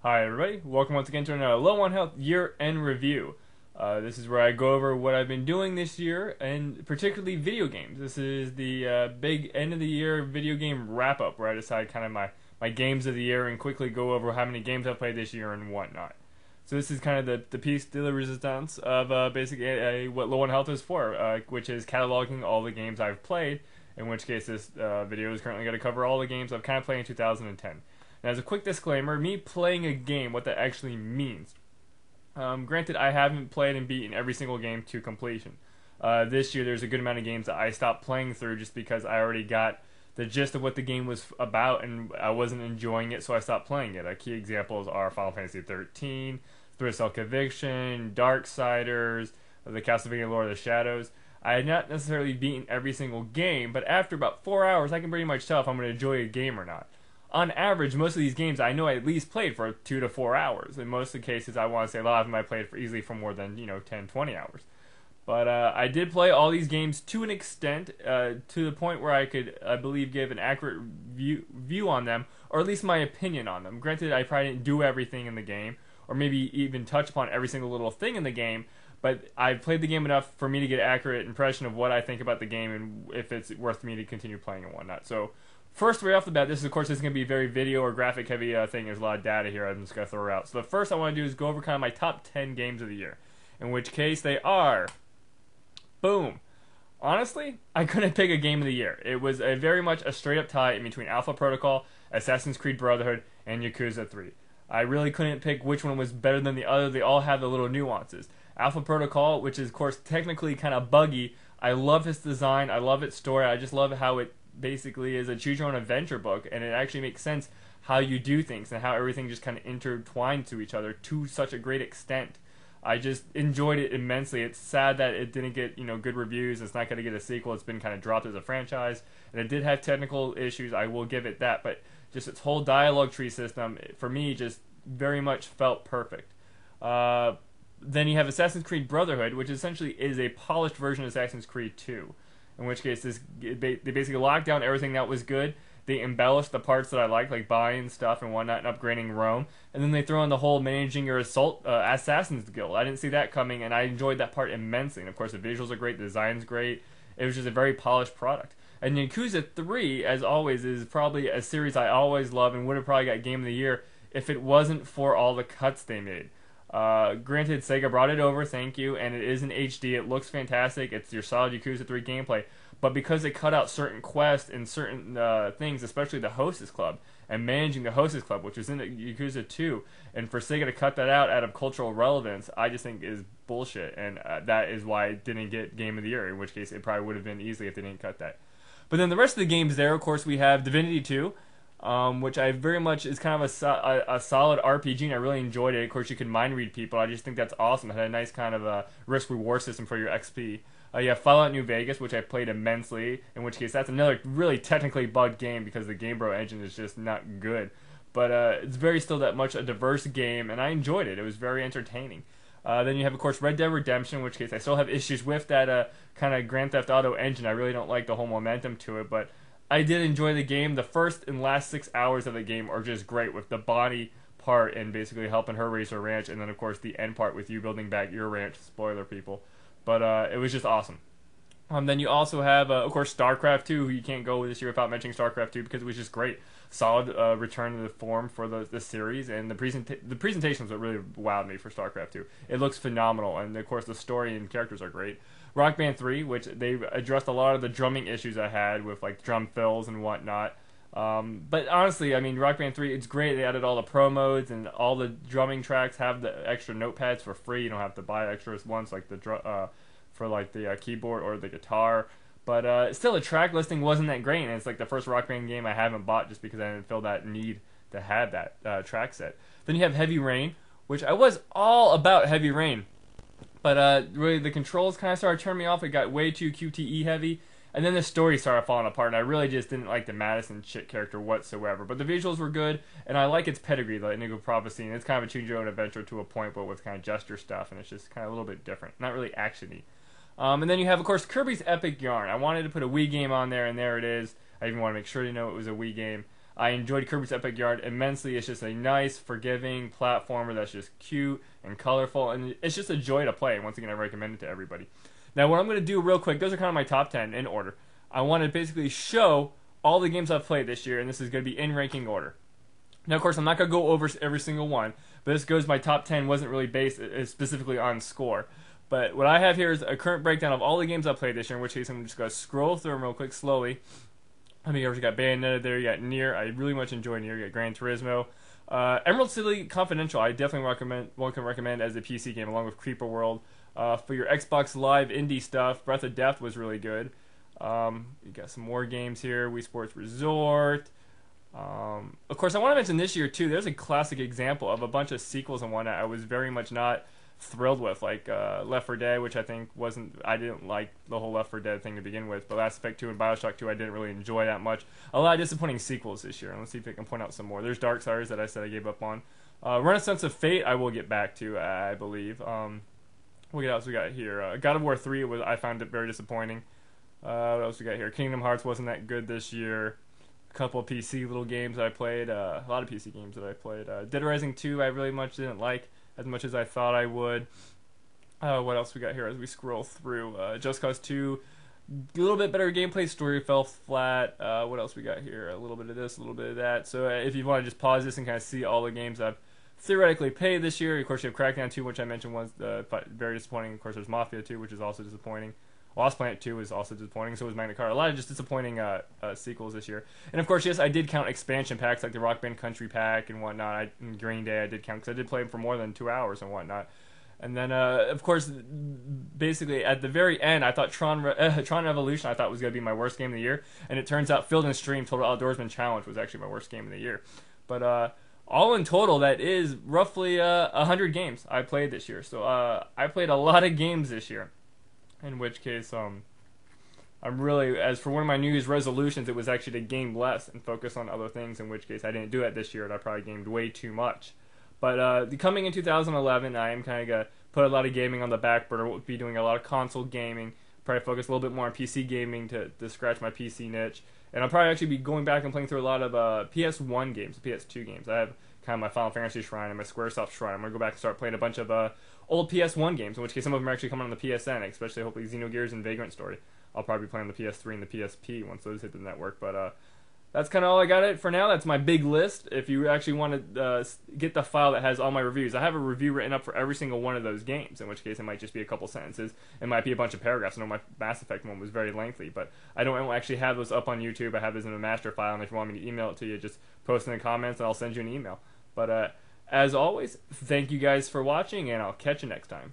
Hi everybody, welcome once again to another Low on Health year-end review. This is where I go over what I've been doing this year, and particularly video games. This is the big end of the year video game wrap-up, where I decide kind of my games of the year and quickly go over how many games I've played this year and whatnot. So this is kind of the piece de la resistance of basically what Low on Health is for, which is cataloging all the games I've played, in which case this video is currently going to cover all the games I've kind of played in 2010. Now, as a quick disclaimer, me playing a game, what that actually means. Granted, I haven't played and beaten every single game to completion. This year, there's a good amount of games that I stopped playing through just because I already got the gist of what the game was about and I wasn't enjoying it, so I stopped playing it. Key examples are Final Fantasy 13, Splinter Cell Conviction, Darksiders, the Castlevania Lord of the Shadows. I had not necessarily beaten every single game, but after about 4 hours, I can pretty much tell if I'm going to enjoy a game or not. On average, most of these games I know I at least played for 2 to 4 hours. In most of the cases, I want to say a lot of them I played for easily for more than 10, 20 hours. But I did play all these games to an extent, to the point where I could, I believe, give an accurate view on them, or at least my opinion on them. Granted, I probably didn't do everything in the game, or maybe even touch upon every single little thing in the game, but I've played the game enough for me to get an accurate impression of what I think about the game and if it's worth me to continue playing and whatnot. So, first, right off the bat, this is, of course, going to be a very video or graphic heavy thing. There's a lot of data here I'm just going to throw out. So the first I want to do is go over kind of my top 10 games of the year, in which case they are, boom. Honestly, I couldn't pick a game of the year. It was very much a straight-up tie in between Alpha Protocol, Assassin's Creed Brotherhood, and Yakuza 3. I really couldn't pick which one was better than the other. They all have the little nuances. Alpha Protocol, which is, of course, technically kind of buggy. I love its design. I love its story. I just love how it basically is a choose your own adventure book, and it actually makes sense how you do things and how everything just kind of intertwines to each other to such a great extent. I just enjoyed it immensely. It's sad that it didn't get good reviews. It's not going to get a sequel. It's been kind of dropped as a franchise, and it did have technical issues. I will give it that, but just its whole dialogue tree system for me just very much felt perfect. Then you have Assassin's Creed Brotherhood, which essentially is a polished version of Assassin's Creed 2. In which case, they basically locked down everything that was good. They embellished the parts that I like buying stuff and whatnot and upgrading Rome. And then they throw in the whole managing your Assassin's Guild. I didn't see that coming, and I enjoyed that part immensely. And of course, the visuals are great, the design's great. It was just a very polished product. And Yakuza 3, as always, is probably a series I always love and would have probably got Game of the Year if it wasn't for all the cuts they made. Granted, Sega brought it over, thank you, and it is in HD. It looks fantastic. It's your solid Yakuza 3 gameplay. But because they cut out certain quests and certain things, especially the hostess club, and managing the hostess club, which is in Yakuza 2, and for Sega to cut that out of cultural relevance, I just think is bullshit, and that is why it didn't get Game of the Year, in which case it probably would have been easily if they didn't cut that. But then the rest of the games there, of course, we have Divinity 2, which I very much is kind of a solid RPG, and I really enjoyed it. Of course, you can mind read people. I just think that's awesome. It had a nice kind of risk-reward system for your XP. You have Fallout New Vegas, which I played immensely, in which case that's another really technically bugged game because the GameBro engine is just not good. But it's very still that much a diverse game, and I enjoyed it. It was very entertaining. Then you have, of course, Red Dead Redemption, in which case I still have issues with that kind of Grand Theft Auto engine. I really don't like the whole momentum to it, but I did enjoy the game. The first and last 6 hours of the game are just great, with the Bonnie part and basically helping her raise her ranch, and then, of course, the end part with you building back your ranch. Spoiler, people. But it was just awesome. Then you also have, of course, StarCraft 2. You can't go this year without mentioning StarCraft 2 because it was just great. Solid return to the form for the series, and the presentations that really wowed me for StarCraft 2. It looks phenomenal, and of course the story and characters are great. Rock Band 3, which they've addressed a lot of the drumming issues I had with drum fills and whatnot. But honestly, I mean, Rock Band 3, it's great. They added all the pro modes, and all the drumming tracks have the extra notepads for free. You don't have to buy extras ones like the keyboard or the guitar. But still, the track listing wasn't that great, and it's the first Rock Band game I haven't bought just because I didn't feel that need to have that track set. Then you have Heavy Rain, which I was all about Heavy Rain. But really, the controls kind of started turning me off. It got way too QTE heavy. And then the story started falling apart, and I really just didn't like the Madison shit character whatsoever. But the visuals were good, and I like its pedigree, the Inigo Prophecy, and it's kind of a choose-your-own adventure to a point, but with kind of gesture stuff, and it's just kind of a little bit different. Not really action-y. And then you have, of course, Kirby's Epic Yarn. I wanted to put a Wii game on there, and there it is. I even want to make sure you know it was a Wii game. I enjoyed Kirby's Epic Yarn immensely. It's just a nice, forgiving platformer that's just cute and colorful, and it's just a joy to play. And once again, I recommend it to everybody. Now, what I'm going to do real quick, those are kind of my top 10 in order. I want to basically show all the games I've played this year, and this is going to be in ranking order. Now, of course, I'm not going to go over every single one, but this goes, my top 10 wasn't really based specifically on score. But what I have here is a current breakdown of all the games I played this year, in which case I'm just going to scroll through them real quick, slowly. I mean, you got Bayonetta there, you got Nier. I really much enjoy Nier. You got Gran Turismo. Emerald City Confidential, I definitely recommend as a PC game, along with Creeper World. For your Xbox Live indie stuff, Breath of Death was really good. You got some more games here. Wii Sports Resort. Of course, I want to mention this year, too, there's a classic example of a bunch of sequels and whatnot I was very much not thrilled with, like Left 4 Dead, which I didn't like the whole Left 4 Dead thing to begin with, but Mass Effect 2 and Bioshock 2 I didn't really enjoy that much. A lot of disappointing sequels this year, and let's see if I can point out some more. There's Darksiders that I said I gave up on. Renaissance of Fate I will get back to, I believe. What else we got here? God of War 3, I found it very disappointing. What else we got here? Kingdom Hearts wasn't that good this year. A couple of PC little games I played. A lot of PC games that I played. Dead Rising 2 I really much didn't like as much as I thought I would. What else we got here as we scroll through? Just Cause 2, a little bit better gameplay, story fell flat. What else we got here? A little bit of this, a little bit of that. So if you want to just pause this and kind of see all the games I've theoretically played this year, of course you have Crackdown 2, which I mentioned was very disappointing. Of course there's Mafia 2, which is also disappointing. Lost Planet 2 is also disappointing, so was Magna Carta. A lot of just disappointing sequels this year. And of course, yes, I did count expansion packs like the Rock Band Country Pack and whatnot. And Green Day I did count, because I did play them for more than 2 hours and whatnot. And then, of course, basically at the very end, I thought Tron Revolution I thought was going to be my worst game of the year. And it turns out Field and Stream Total Outdoorsman Challenge was actually my worst game of the year. But all in total, that is roughly 100 games I played this year. So I played a lot of games this year. In which case, I'm really, as for one of my New Year's resolutions, it was actually to game less and focus on other things, in which case I didn't do it this year, and I probably gamed way too much. But coming in 2011, I am kind of going to put a lot of gaming on the back burner. We'll be doing a lot of console gaming, probably focus a little bit more on PC gaming to scratch my PC niche. And I'll probably actually be going back and playing through a lot of PS1 games, PS2 games. I have kind of my Final Fantasy shrine and my Squaresoft shrine. I'm going to go back and start playing a bunch of old PS1 games, in which case some of them are actually coming on the PSN, especially hopefully Xenogears and Vagrant Story. I'll probably play on the PS3 and the PSP once those hit the network, but that's kind of all I got it for now. That's my big list. If you actually want to get the file that has all my reviews, I have a review written up for every single one of those games, in which case it might just be a couple sentences. It might be a bunch of paragraphs. I know my Mass Effect one was very lengthy, but I don't actually have those up on YouTube. I have those in a master file, and if you want me to email it to you, just post in the comments and I'll send you an email. But as always, thank you guys for watching, and I'll catch you next time.